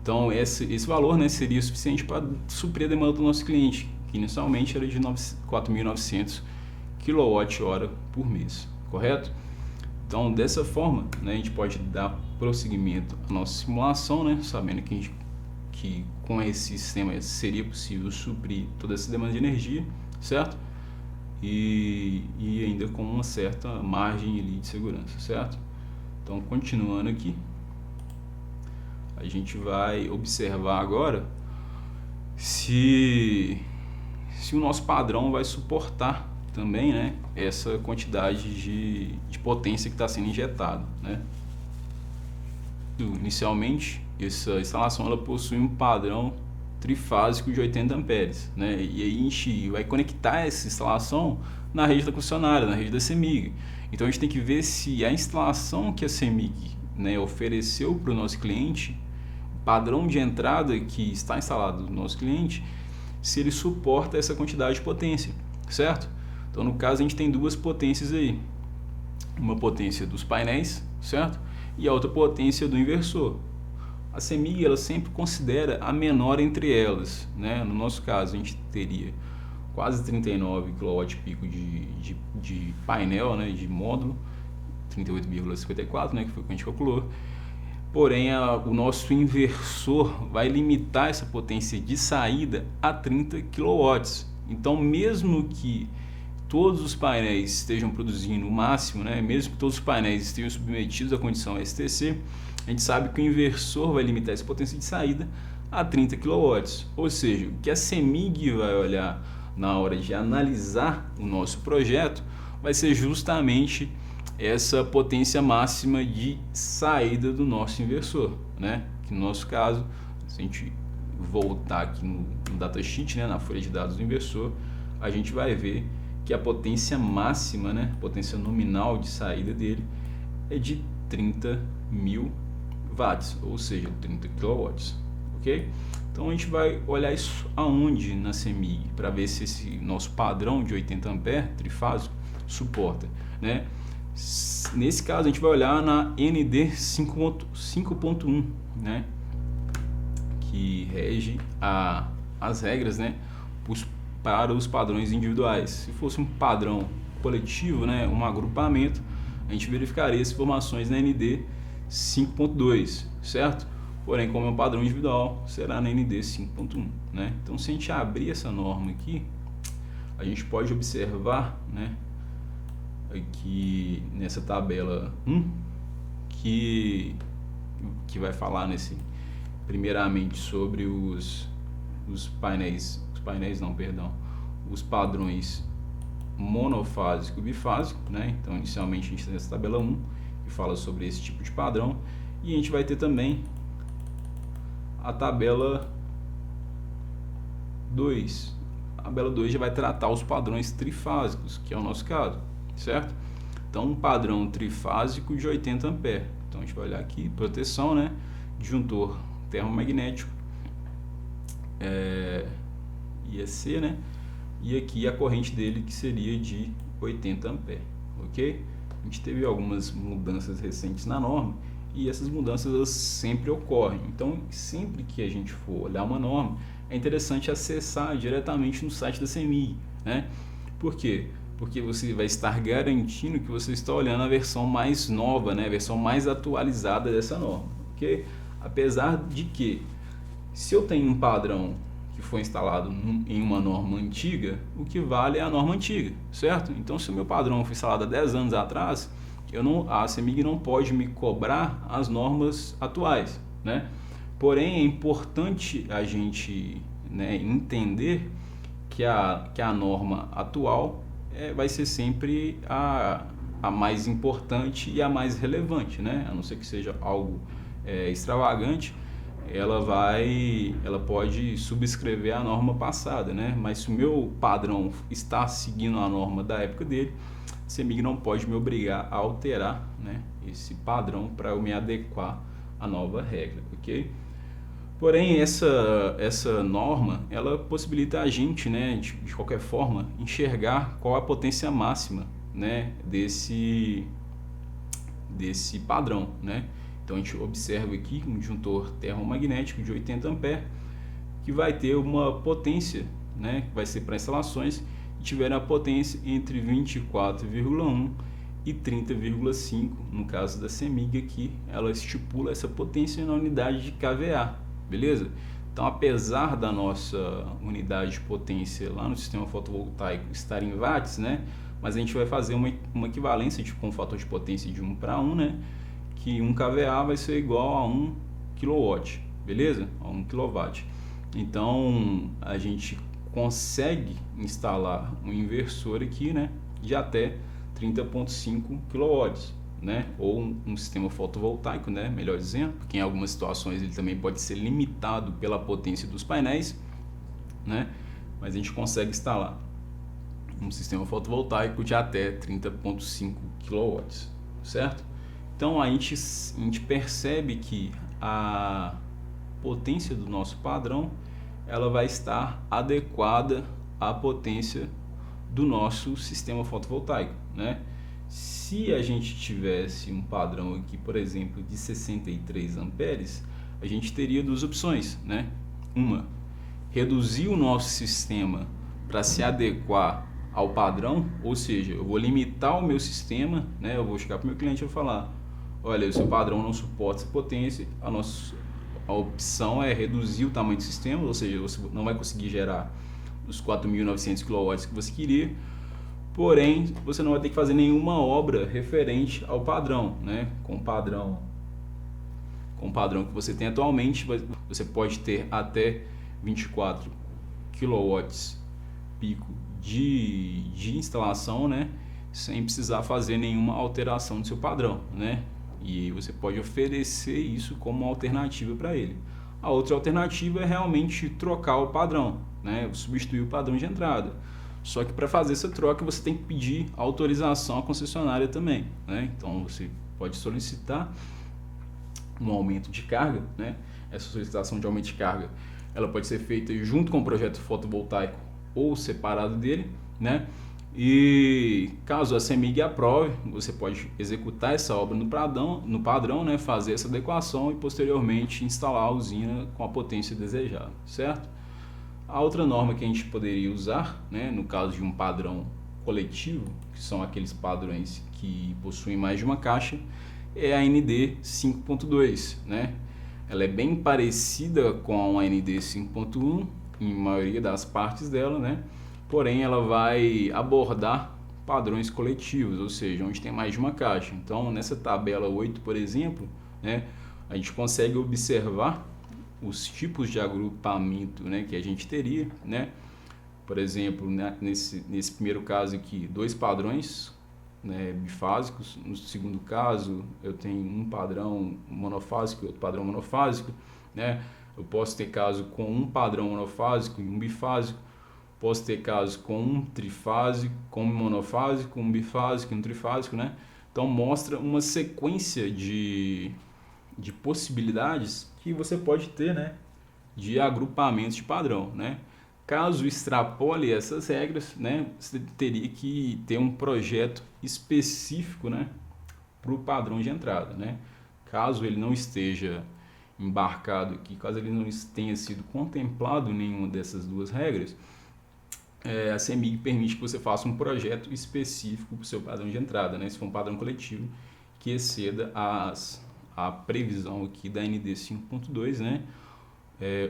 Então esse valor, né, seria suficiente para suprir a demanda do nosso cliente, que inicialmente era de 4.900 kWh por mês, correto? Então dessa forma, né, a gente pode dar prosseguimento à nossa simulação, né, sabendo que com esse sistema seria possível suprir toda essa demanda de energia, certo? E ainda com uma certa margem ali de segurança, certo? Então, continuando aqui, a gente vai observar agora se o nosso padrão vai suportar também, né, essa quantidade de potência que está sendo injetada, né? Inicialmente, essa instalação ela possui um padrão trifásico de 80 amperes, né? E aí a gente vai conectar essa instalação na rede da concessionária, na rede da CEMIG. Então a gente tem que ver se a instalação que a CEMIG, né, ofereceu para o nosso cliente, o padrão de entrada que está instalado no nosso cliente, se ele suporta essa quantidade de potência, certo? Então no caso a gente tem duas potências aí, uma potência dos painéis, certo? e a outra potência do inversor. A CEMIG ela sempre considera a menor entre elas, né? No nosso caso, a gente teria quase 39 kWp de painel, né, de módulo, 38,54, né, que foi o que a gente calculou. Porém, o nosso inversor vai limitar essa potência de saída a 30 kW. Então, mesmo que todos os painéis estejam produzindo o máximo, né, mesmo que todos os painéis estejam submetidos à condição STC, a gente sabe que o inversor vai limitar essa potência de saída a 30 kW. Ou seja, o que a CEMIG vai olhar na hora de analisar o nosso projeto vai ser justamente essa potência máxima de saída do nosso inversor, né? Que no nosso caso, se a gente voltar aqui no datasheet, né, na folha de dados do inversor, a gente vai ver que a potência máxima, né, potência nominal de saída dele é de 30.000 watts, ou seja, 30 kW, ok? Então a gente vai olhar isso aonde na CEMIG para ver se esse nosso padrão de 80 A trifásico suporta, né? Nesse caso a gente vai olhar na ND 5.1, né, que rege as regras, né, para os padrões individuais. Se fosse um padrão coletivo, né, um agrupamento, a gente verificaria as informações na ND 5.2, certo? Porém, como é um padrão individual, será na ND 5.1, né? Então, se a gente abrir essa norma aqui, a gente pode observar, né, aqui nessa tabela 1, que vai falar primeiramente sobre os padrões monofásico e bifásico, né? Então, inicialmente a gente tem essa tabela 1 que fala sobre esse tipo de padrão, e a gente vai ter também a tabela 2. A tabela 2 já vai tratar os padrões trifásicos, que é o nosso caso, certo? Então, um padrão trifásico de 80 A. Então, a gente vai olhar aqui, proteção, né? Disjuntor termomagnético, IEC, né? E aqui a corrente dele, que seria de 80 A, ok? A gente teve algumas mudanças recentes na norma, e essas mudanças elas sempre ocorrem. Então, sempre que a gente for olhar uma norma, é interessante acessar diretamente no site da CEMIG, né? Por quê? Porque você vai estar garantindo que você está olhando a versão mais nova, né? A versão mais atualizada dessa norma, ok? Apesar de que, se eu tenho um padrão que foi instalado em uma norma antiga, o que vale é a norma antiga, certo? Então, se o meu padrão foi instalado há 10 anos atrás, a CEMIG não pode me cobrar as normas atuais, né? Porém, é importante a gente, né, entender que a norma atual vai ser sempre a mais importante e a mais relevante, né? A não ser que seja algo extravagante, ela pode subscrever a norma passada, né? Mas se o meu padrão está seguindo a norma da época dele, a CEMIG não pode me obrigar a alterar, né, esse padrão para eu me adequar à nova regra, ok? Porém, essa norma, ela possibilita a gente, né, de qualquer forma, enxergar qual a potência máxima, né, desse padrão, né? Então a gente observa aqui um disjuntor termomagnético de 80 A, que vai ter uma potência, né, que vai ser para instalações que tiverem a potência entre 24,1 e 30,5. No caso da CEMIG aqui, ela estipula essa potência na unidade de kVA, beleza? Então, apesar da nossa unidade de potência lá no sistema fotovoltaico estar em watts, né, mas a gente vai fazer uma equivalência com um fator de potência de 1 para 1, né, que 1 kVA vai ser igual a 1 kW, beleza? A 1 kW. Então, a gente consegue instalar um inversor aqui, né, de até 30,5 kW, né, ou um sistema fotovoltaico, né, melhor dizendo, porque em algumas situações ele também pode ser limitado pela potência dos painéis, né, mas a gente consegue instalar um sistema fotovoltaico de até 30,5 kW, certo? Então a gente percebe que a potência do nosso padrão ela vai estar adequada à potência do nosso sistema fotovoltaico, né? Se a gente tivesse um padrão aqui, por exemplo, de 63 amperes, a gente teria duas opções, né? Uma, reduzir o nosso sistema para se adequar ao padrão, ou seja, eu vou limitar o meu sistema, né? Eu vou chegar para o meu cliente e vou falar, olha, o seu padrão não suporta essa potência, a opção é reduzir o tamanho do sistema, ou seja, você não vai conseguir gerar os 4.900 kW que você queria, porém, você não vai ter que fazer nenhuma obra referente ao padrão, né? Com o padrão que você tem atualmente, você pode ter até 24 kW pico de instalação, né? Sem precisar fazer nenhuma alteração do seu padrão, né? E você pode oferecer isso como alternativa para ele. A outra alternativa é realmente trocar o padrão, né? Substituir o padrão de entrada. Só que para fazer essa troca você tem que pedir autorização à concessionária também, né? Então você pode solicitar um aumento de carga, né? Essa solicitação de aumento de carga, ela pode ser feita junto com o projeto fotovoltaico ou separado dele, né? E caso a CEMIG aprove, você pode executar essa obra no padrão, né? Fazer essa adequação e posteriormente instalar a usina com a potência desejada, certo? A outra norma que a gente poderia usar, né, no caso de um padrão coletivo, que são aqueles padrões que possuem mais de uma caixa, é a ND 5.2, né? Ela é bem parecida com a ND 5.1 em maioria das partes dela, né? Porém ela vai abordar padrões coletivos, ou seja, onde tem mais de uma caixa. Então nessa tabela 8, por exemplo, né, a gente consegue observar os tipos de agrupamento, né, que a gente teria, né? Por exemplo, né, nesse primeiro caso aqui, dois padrões, né, bifásicos. No segundo caso, eu tenho um padrão monofásico e outro padrão monofásico, né? Eu posso ter caso com um padrão monofásico e um bifásico. Posso ter caso com um trifásico, com um monofásico, um bifásico e um trifásico, né? Então mostra uma sequência de possibilidades que você pode ter, né, de agrupamentos de padrão, né? Caso extrapole essas regras, né, você teria que ter um projeto específico, né, para o padrão de entrada, né? Caso ele não esteja embarcado aqui, caso ele não tenha sido contemplado em nenhuma dessas duas regras, a CEMIG permite que você faça um projeto específico para o seu padrão de entrada, né? Se for um padrão coletivo que exceda a previsão aqui da ND 5.2, né?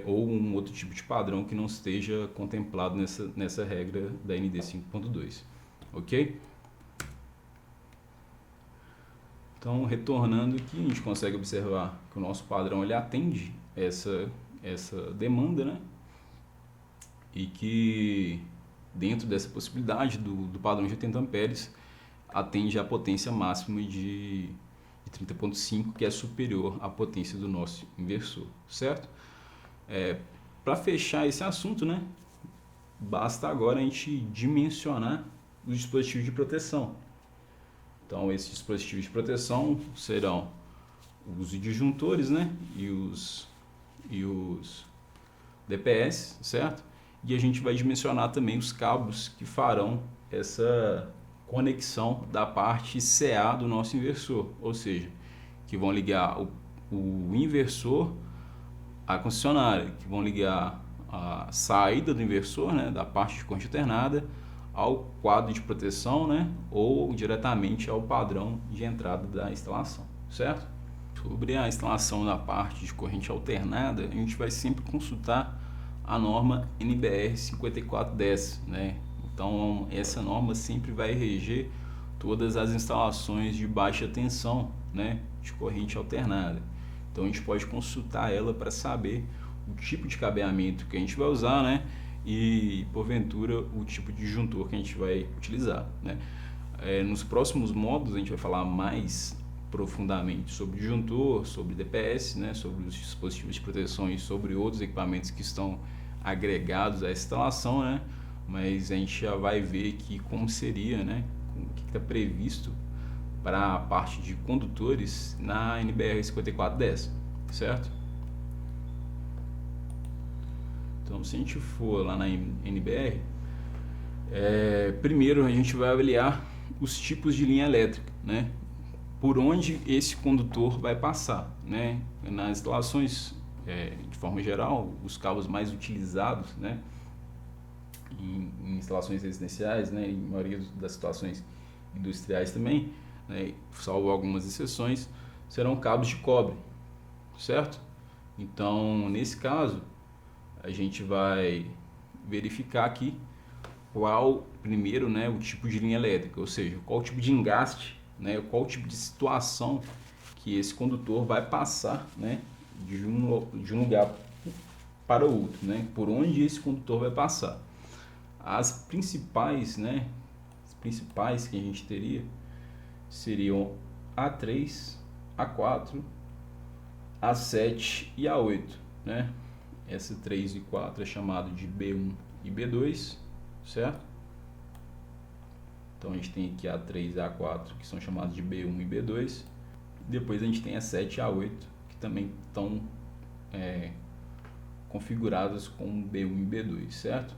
Ou um outro tipo de padrão que não esteja contemplado nessa regra da ND 5.2, ok? Então, retornando aqui, a gente consegue observar que o nosso padrão ele atende essa demanda, né? E que dentro dessa possibilidade do padrão de 80 amperes atende a potência máxima de 30.5, que é superior à potência do nosso inversor, certo? Para fechar esse assunto, né, basta agora a gente dimensionar os dispositivos de proteção. Então, esses dispositivos de proteção serão os disjuntores, né, e os DPS, certo? E a gente vai dimensionar também os cabos que farão essa conexão da parte CA do nosso inversor, ou seja, que vão ligar o inversor à concessionária, que vão ligar a saída do inversor, né, da parte de corrente alternada, ao quadro de proteção, né, ou diretamente ao padrão de entrada da instalação, certo? Sobre a instalação da parte de corrente alternada, a gente vai sempre consultar a norma NBR 5410, né? Então essa norma sempre vai reger todas as instalações de baixa tensão, né, de corrente alternada. Então a gente pode consultar ela para saber o tipo de cabeamento que a gente vai usar, né, e porventura o tipo de disjuntor que a gente vai utilizar, né? Nos próximos módulos a gente vai falar mais profundamente sobre disjuntor, sobre DPS, né, sobre os dispositivos de proteção e sobre outros equipamentos que estão agregados a essa instalação, né? Mas a gente já vai ver aqui como seria, né, o que está previsto para a parte de condutores na NBR 5410, certo? Então, se a gente for lá na NBR, primeiro a gente vai avaliar os tipos de linha elétrica, né? Por onde esse condutor vai passar, né? Nas instalações, de forma geral, os cabos mais utilizados, né? Em instalações residenciais, né? Em maioria das situações industriais também, né? Salvo algumas exceções, serão cabos de cobre, certo? Então, nesse caso, a gente vai verificar aqui qual, primeiro, né, o tipo de linha elétrica, ou seja, qual tipo de engaste, né, qual tipo de situação que esse condutor vai passar, né, de um lugar para o outro, né, por onde esse condutor vai passar. As principais, né, as principais que a gente teria seriam A3, A4, A7 e A8, né? Essa 3 e 4 é chamado de B1 e B2, certo? Então a gente tem aqui A3 e A4 que são chamados de B1 e B2. Depois a gente tem A7 e A8 que também estão configuradas com B1 e B2, certo?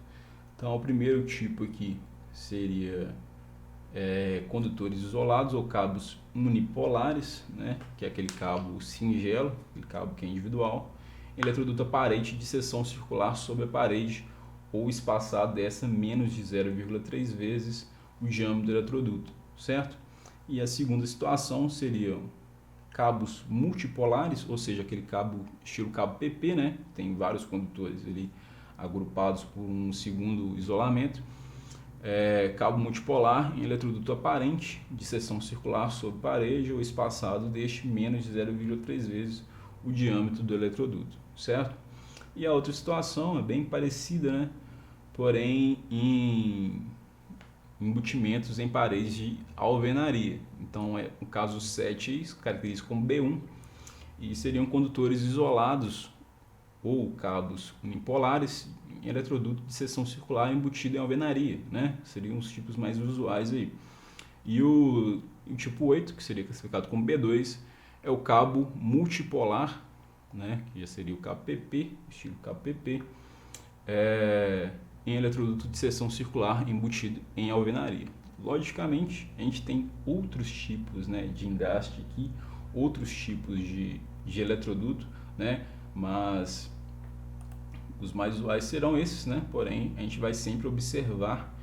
Então o primeiro tipo aqui seria condutores isolados ou cabos unipolares, né? Que é aquele cabo singelo, aquele cabo que é individual. Eletroduto aparente de seção circular sobre a parede ou espaçado dessa menos de 0,3 vezes o diâmetro do eletroduto, certo? E a segunda situação seriam cabos multipolares, ou seja, aquele cabo estilo cabo PP, né? Tem vários condutores ali agrupados por um segundo isolamento. Cabo multipolar em eletroduto aparente de seção circular sobre parede ou espaçado deste menos de 0,3 vezes o diâmetro do eletroduto, certo? E a outra situação é bem parecida, né? Porém em embutimentos em paredes de alvenaria. Então o caso 7 caracteriza como B1 e seriam condutores isolados ou cabos unipolares em eletroduto de seção circular embutido em alvenaria, né? Seriam os tipos mais usuais aí. E o tipo 8, que seria classificado como B2, é o cabo multipolar, né? Que já seria o cabo PP, estilo cabo PP, em eletroduto de seção circular embutido em alvenaria. Logicamente, a gente tem outros tipos, né, de engaste aqui, outros tipos de eletroduto, né? Mas os mais usuais serão esses, né? Porém, a gente vai sempre observar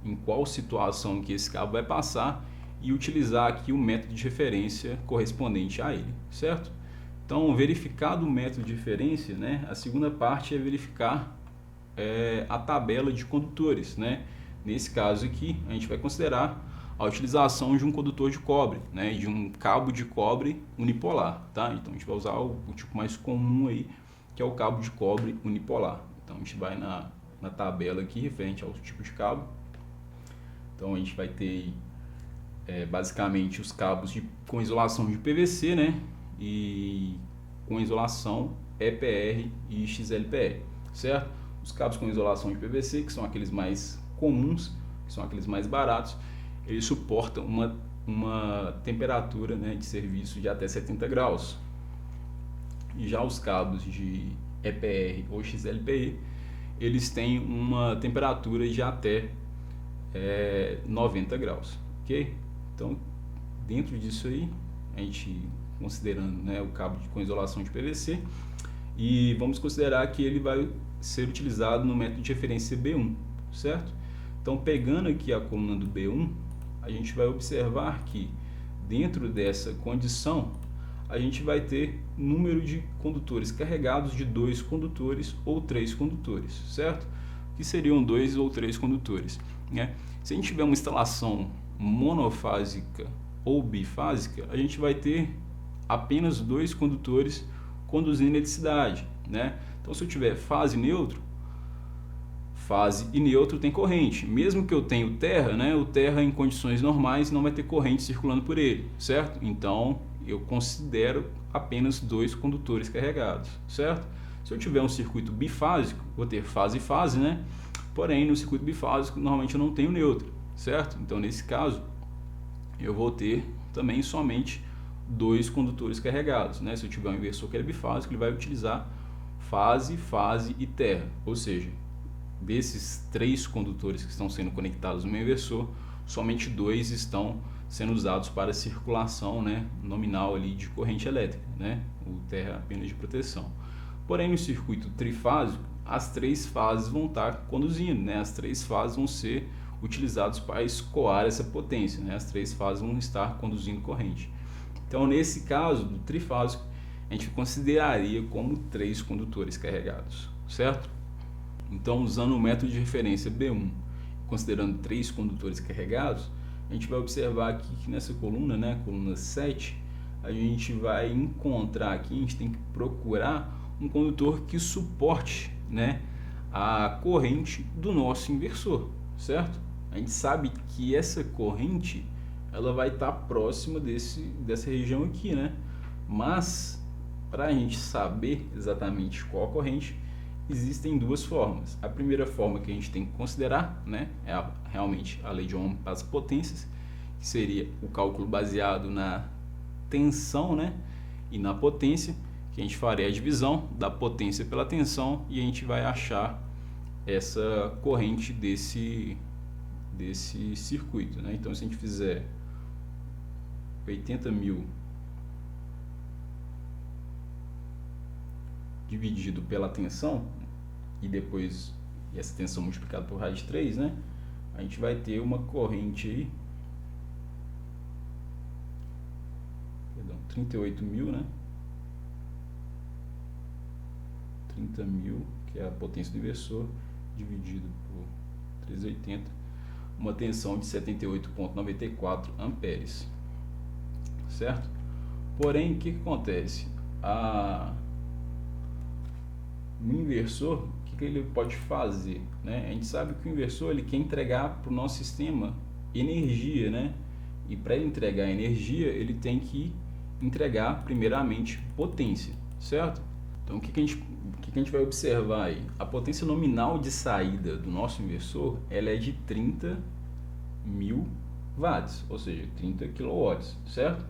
em qual situação que esse cabo vai passar e utilizar aqui o método de referência correspondente a ele, certo? Então, verificado o método de referência, né? A segunda parte é verificar a tabela de condutores, né? Nesse caso aqui, a gente vai considerar a utilização de um condutor de cobre, né? De um cabo de cobre unipolar, tá? Então, a gente vai usar o tipo mais comum aí, que é o cabo de cobre unipolar. Então a gente vai na tabela aqui referente ao tipo de cabo. Então a gente vai ter basicamente os cabos com isolação de PVC, né? E com isolação EPR e XLPR, certo? Os cabos com isolação de PVC, que são aqueles mais comuns, que são aqueles mais baratos, eles suportam uma temperatura, né, de serviço de até 70 graus. E já os cabos de EPR ou XLPE, eles têm uma temperatura de até 90 graus, ok? Então, dentro disso aí, a gente considerando, né, o cabo com isolação de PVC, e vamos considerar que ele vai ser utilizado no método de referência B1, certo? Então, pegando aqui a coluna do B1, a gente vai observar que dentro dessa condição a gente vai ter número de condutores carregados de 2 condutores ou 3 condutores, certo? Que seriam 2 ou 3 condutores, né? Se a gente tiver uma instalação monofásica ou bifásica, a gente vai ter apenas 2 condutores conduzindo eletricidade, né? Então, se eu tiver fase e neutro tem corrente. Mesmo que eu tenha o terra, né? O terra em condições normais não vai ter corrente circulando por ele, certo? Então, eu considero apenas 2 condutores carregados, certo? Se eu tiver um circuito bifásico, vou ter fase e fase, né? Porém, no circuito bifásico, normalmente eu não tenho neutro, certo? Então, nesse caso, eu vou ter também somente 2 condutores carregados, né? Se eu tiver um inversor que é bifásico, ele vai utilizar fase, fase e terra, ou seja, desses 3 condutores que estão sendo conectados no meu inversor, somente 2 estão sendo usados para circulação, né, nominal ali de corrente elétrica, né, o terra apenas de proteção. Porém, no circuito trifásico, as 3 fases vão estar conduzindo, né, as 3 fases vão ser utilizadas para escoar essa potência, né, as 3 fases vão estar conduzindo corrente. Então, nesse caso do trifásico, a gente consideraria como 3 condutores carregados, certo? Então, usando o método de referência B1, considerando 3 condutores carregados, a gente vai observar aqui que nessa coluna, né, coluna 7, a gente vai encontrar aqui, a gente tem que procurar um condutor que suporte, né, a corrente do nosso inversor, certo? A gente sabe que essa corrente ela vai estar próxima dessa região aqui, né? Mas para a gente saber exatamente qual a corrente, existem 2 formas. A primeira forma que a gente tem que considerar, né, é realmente a lei de Ohm para as potências, que seria o cálculo baseado na tensão, né, e na potência, que a gente faria a divisão da potência pela tensão e a gente vai achar essa corrente desse circuito, né? Então, se a gente fizer 80.000 dividido pela tensão e depois essa tensão multiplicada por raiz de 3, né? A gente vai ter uma corrente aí, perdão, 38.000, né? 30.000, que é a potência do inversor, dividido por 380, uma tensão de 78,94 amperes, certo? Porém, o que acontece? O inversor, o que ele pode fazer, né? A gente sabe que o inversor ele quer entregar para o nosso sistema energia, né? E para ele entregar energia, ele tem que entregar primeiramente potência, certo? Então, o que a gente vai observar aí? A potência nominal de saída do nosso inversor ela é de 30.000 watts, ou seja, 30 kW, certo?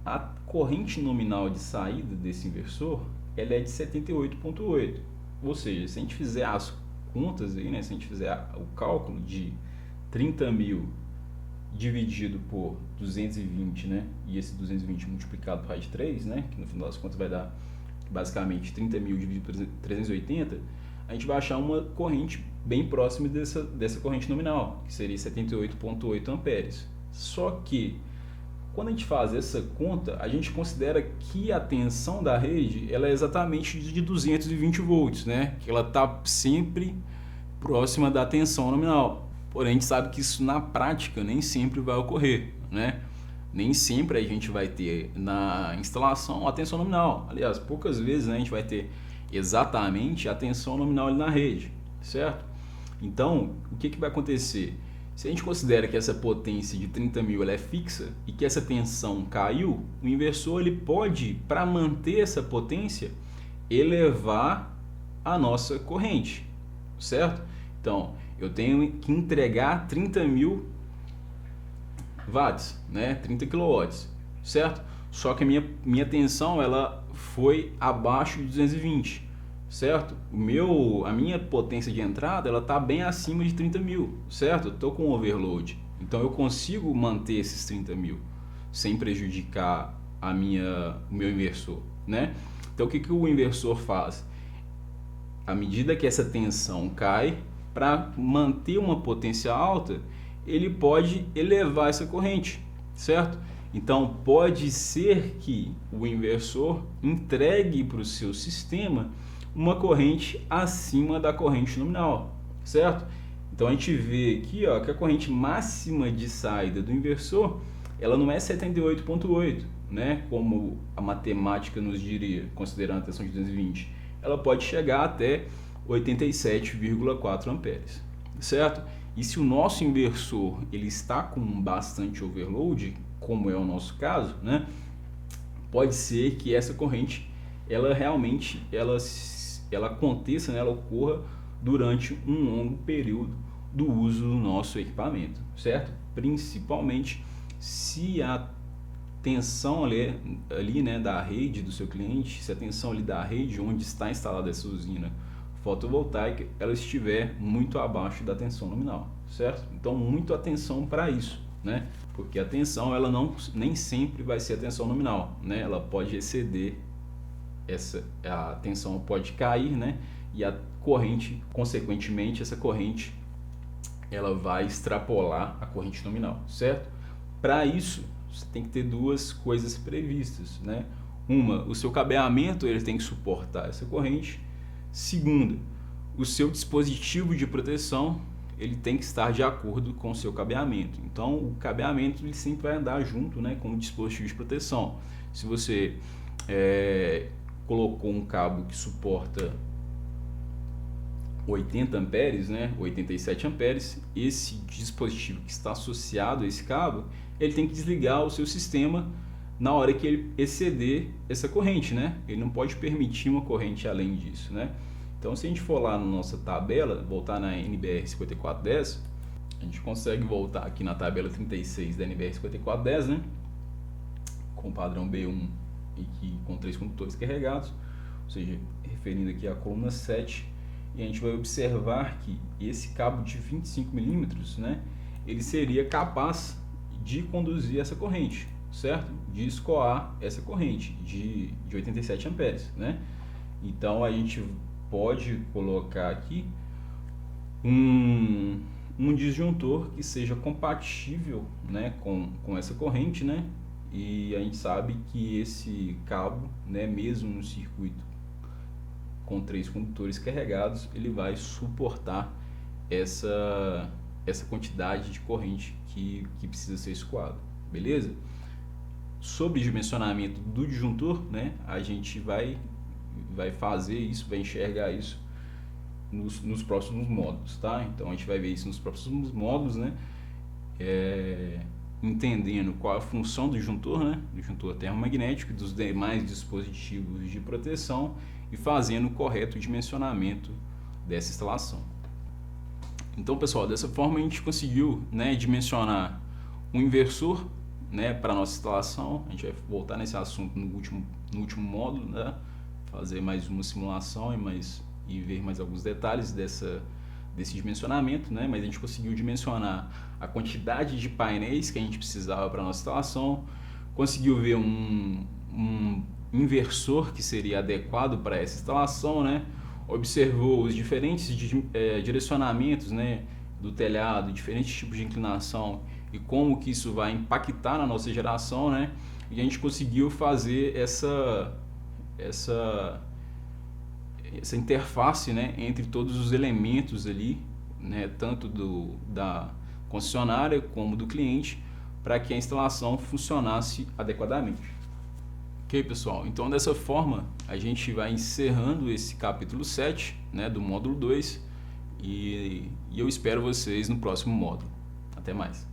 A corrente nominal de saída desse inversor ela é de 78,8, ou seja, se a gente fizer as contas aí, né, se a gente fizer o cálculo de 30.000 dividido por 220, né, e esse 220 multiplicado por raiz de 3, né, que no final das contas vai dar basicamente 30.000 dividido por 380, a gente vai achar uma corrente bem próxima dessa corrente nominal, que seria 78,8 amperes. Só que quando a gente faz essa conta, a gente considera que a tensão da rede ela é exatamente de 220 volts, né? Que ela está sempre próxima da tensão nominal. Porém, a gente sabe que isso na prática nem sempre vai ocorrer, né? Nem sempre a gente vai ter na instalação a tensão nominal. Aliás, poucas vezes, né, a gente vai ter exatamente a tensão nominal ali na rede, certo? Então, o que vai acontecer? Se a gente considera que essa potência de 30.000 ela é fixa e que essa tensão caiu, o inversor ele pode, para manter essa potência, elevar a nossa corrente, certo? Então, eu tenho que entregar 30.000 watts, né? 30 kW, certo? Só que a minha tensão ela foi abaixo de 220, certo? A minha potência de entrada ela está bem acima de 30.000, certo? Eu estou com overload, então eu consigo manter esses 30.000 sem prejudicar o meu inversor, né? Então o que o inversor faz? À medida que essa tensão cai, para manter uma potência alta, ele pode elevar essa corrente, certo? Então pode ser que o inversor entregue para o seu sistema uma corrente acima da corrente nominal, certo? Então a gente vê aqui, ó, que a corrente máxima de saída do inversor ela não é 78,8, né? Como a matemática nos diria, considerando a tensão de 220, ela pode chegar até 87,4 amperes, certo? E se o nosso inversor ele está com bastante overload, como é o nosso caso, né? Pode ser que essa corrente ela realmente ela aconteça, né, ela ocorra durante um longo período do uso do nosso equipamento, certo? Principalmente se a tensão ali, né, da rede do seu cliente, se a tensão ali da rede onde está instalada essa usina fotovoltaica, ela estiver muito abaixo da tensão nominal, certo? Então, muita atenção para isso, né? Porque a tensão, ela nem sempre vai ser a tensão nominal, né? Ela pode exceder, a tensão pode cair, né? E a corrente, consequentemente, essa corrente, ela vai extrapolar a corrente nominal, certo? Para isso, você tem que ter duas coisas previstas, né? Uma, o seu cabeamento, ele tem que suportar essa corrente. Segunda, o seu dispositivo de proteção, ele tem que estar de acordo com o seu cabeamento. Então, o cabeamento, ele sempre vai andar junto, né, com o dispositivo de proteção. Se você colocou um cabo que suporta 80 amperes, né, 87 amperes, esse dispositivo que está associado a esse cabo, ele tem que desligar o seu sistema na hora que ele exceder essa corrente, né? Ele não pode permitir uma corrente além disso, né? Então, se a gente for lá na nossa tabela, voltar na NBR 5410, a gente consegue voltar aqui na tabela 36 da NBR 5410, né? Com padrão B1 e com 3 condutores carregados, ou seja, referindo aqui à coluna 7, e a gente vai observar que esse cabo de 25 milímetros, né? Ele seria capaz de conduzir essa corrente, certo? De escoar essa corrente de 87 amperes, né? Então, a gente pode colocar aqui um disjuntor que seja compatível, né, com essa corrente, né? E a gente sabe que esse cabo, né, mesmo no circuito com 3 condutores carregados, ele vai suportar essa quantidade de corrente que precisa ser escoada, beleza? Sobre dimensionamento do disjuntor, né, a gente vai fazer isso, vai enxergar isso nos próximos módulos, tá? Então a gente vai ver isso nos próximos módulos, né? Entendendo qual a função do disjuntor, né? Do disjuntor termomagnético e dos demais dispositivos de proteção e fazendo o correto dimensionamento dessa instalação. Então, pessoal, dessa forma a gente conseguiu, né, dimensionar um inversor, né, para nossa instalação. A gente vai voltar nesse assunto no último módulo, né? Fazer mais uma simulação e ver mais alguns detalhes desse dimensionamento, né? Mas a gente conseguiu dimensionar a quantidade de painéis que a gente precisava para a nossa instalação, conseguiu ver um inversor que seria adequado para essa instalação, né? Observou os diferentes direcionamentos, né, do telhado, diferentes tipos de inclinação e como que isso vai impactar na nossa geração, né? E a gente conseguiu fazer essa interface, né, entre todos os elementos ali, né, tanto da concessionária como do cliente, para que a instalação funcionasse adequadamente. Ok, pessoal? Então, dessa forma, a gente vai encerrando esse capítulo 7, né, do módulo 2, e eu espero vocês no próximo módulo. Até mais!